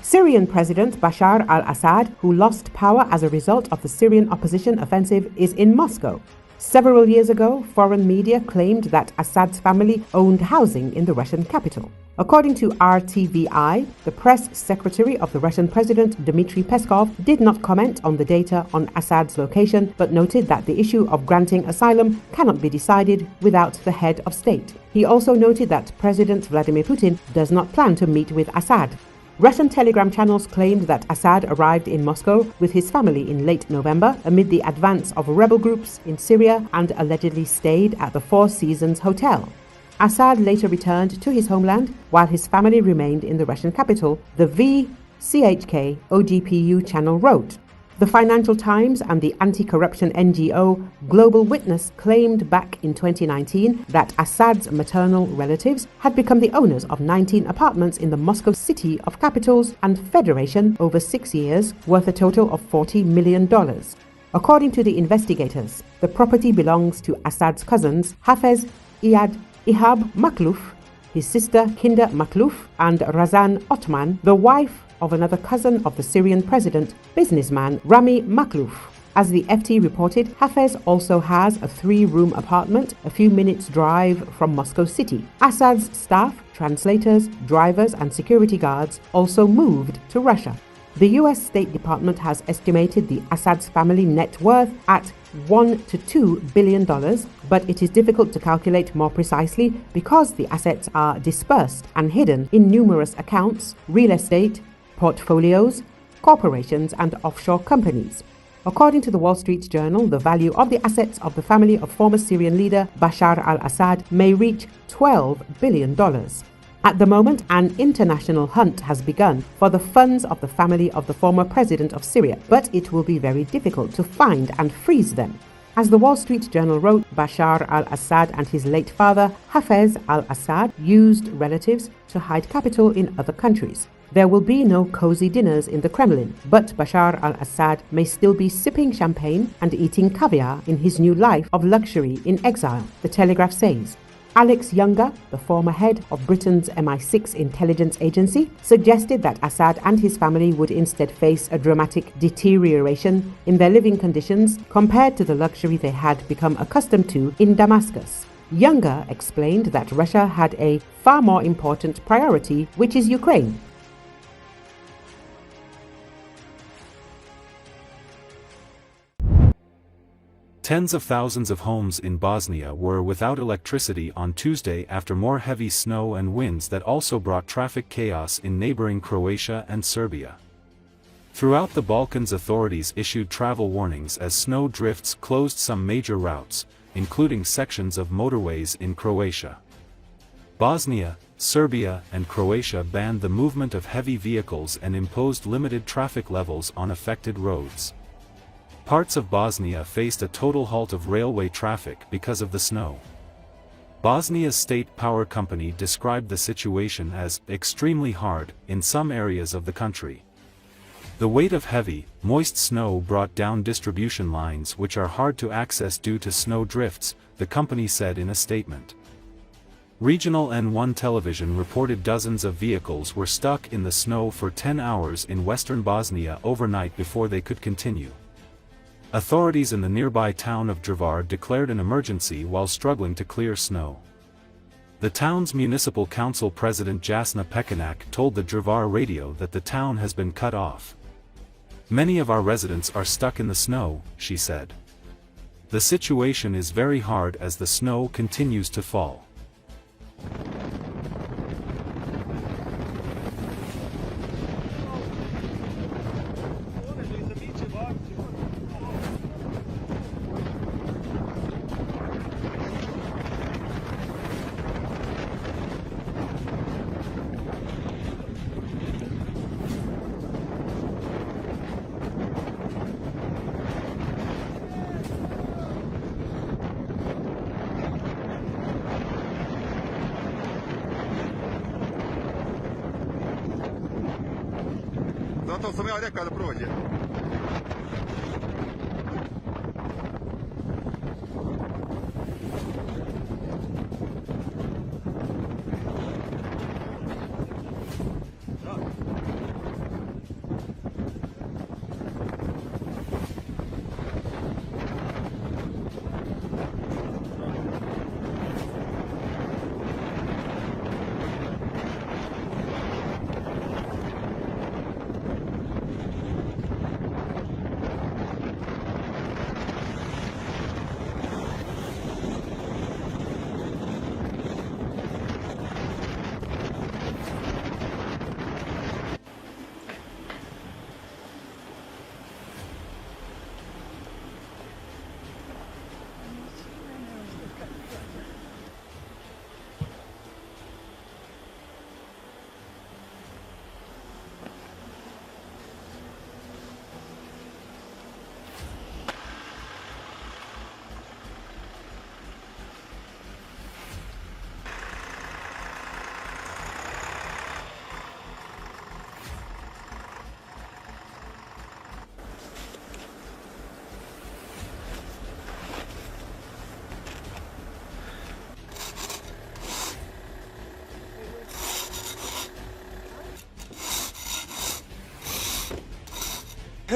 Syrian President Bashar al-Assad, who lost power as a result of the Syrian opposition offensive, is in Moscow. Several years ago, foreign media claimed that Assad's family owned housing in the Russian capital. According to RTVI, the press secretary of the Russian president, Dmitry Peskov, did not comment on the data on Assad's location, but noted that the issue of granting asylum cannot be decided without the head of state. He also noted that President Vladimir Putin does not plan to meet with Assad. Russian telegram channels claimed that Assad arrived in Moscow with his family in late November amid the advance of rebel groups in Syria and allegedly stayed at the Four Seasons Hotel. Assad later returned to his homeland while his family remained in the Russian capital, the VCHK OGPU channel wrote. The Financial Times and the anti-corruption NGO Global Witness claimed back in 2019 that Assad's maternal relatives had become the owners of 19 apartments in the Moscow City of Capitals and Federation over 6 years, worth a total of $40 million. According to the investigators, the property belongs to Assad's cousins Hafez, Iyad, Ihab Makhlouf, his sister Kinder Makhlouf, and Razan Othman, the wife of another cousin of the Syrian president, businessman Rami Makhlouf. As the FT reported, Hafez also has a 3-room apartment a few minutes' drive from Moscow City. Assad's staff, translators, drivers, and security guards also moved to Russia. The US State Department has estimated the Assad's family net worth at $1 to $2 billion, but it is difficult to calculate more precisely because the assets are dispersed and hidden in numerous accounts, real estate, portfolios, corporations, and offshore companies. According to the Wall Street Journal, the value of the assets of the family of former Syrian leader Bashar al-Assad may reach $12 billion. At the moment, an international hunt has begun for the funds of the family of the former president of Syria, but it will be very difficult to find and freeze them. As the Wall Street Journal wrote, Bashar al-Assad and his late father, Hafez al-Assad, used relatives to hide capital in other countries. There will be no cozy dinners in the Kremlin, but Bashar al-Assad may still be sipping champagne and eating caviar in his new life of luxury in exile, the Telegraph says. Alex Younger, the former head of Britain's MI6 intelligence agency, suggested that Assad and his family would instead face a dramatic deterioration in their living conditions compared to the luxury they had become accustomed to in Damascus. Younger explained that Russia had a far more important priority, which is Ukraine. Tens of thousands of homes in Bosnia were without electricity on Tuesday after more heavy snow and winds that also brought traffic chaos in neighboring Croatia and Serbia. Throughout the Balkans, authorities issued travel warnings as snow drifts closed some major routes, including sections of motorways in Croatia. Bosnia, Serbia, and Croatia banned the movement of heavy vehicles and imposed limited traffic levels on affected roads. Parts of Bosnia faced a total halt of railway traffic because of the snow. Bosnia's state power company described the situation as extremely hard in some areas of the country. The weight of heavy, moist snow brought down distribution lines which are hard to access due to snow drifts, the company said in a statement. Regional N1 television reported dozens of vehicles were stuck in the snow for 10 hours in western Bosnia overnight before they could continue. Authorities in the nearby town of Drvar declared an emergency while struggling to clear snow. The town's municipal council president Jasna Pekanak told the Drvar radio that the town has been cut off. "Many of our residents are stuck in the snow," she said. "The situation is very hard as the snow continues to fall." Zato sam ja rekao da prođe.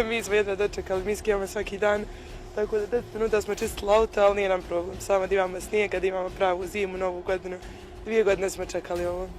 Mi smo jedva dočekali, mi skijamo svaki dan, tako da 10 minuta smo čistili auto, ali nije nam problem. Samo da imamo snijega, da imamo pravu zimu, novu godinu. 2 godine smo čekali ovo.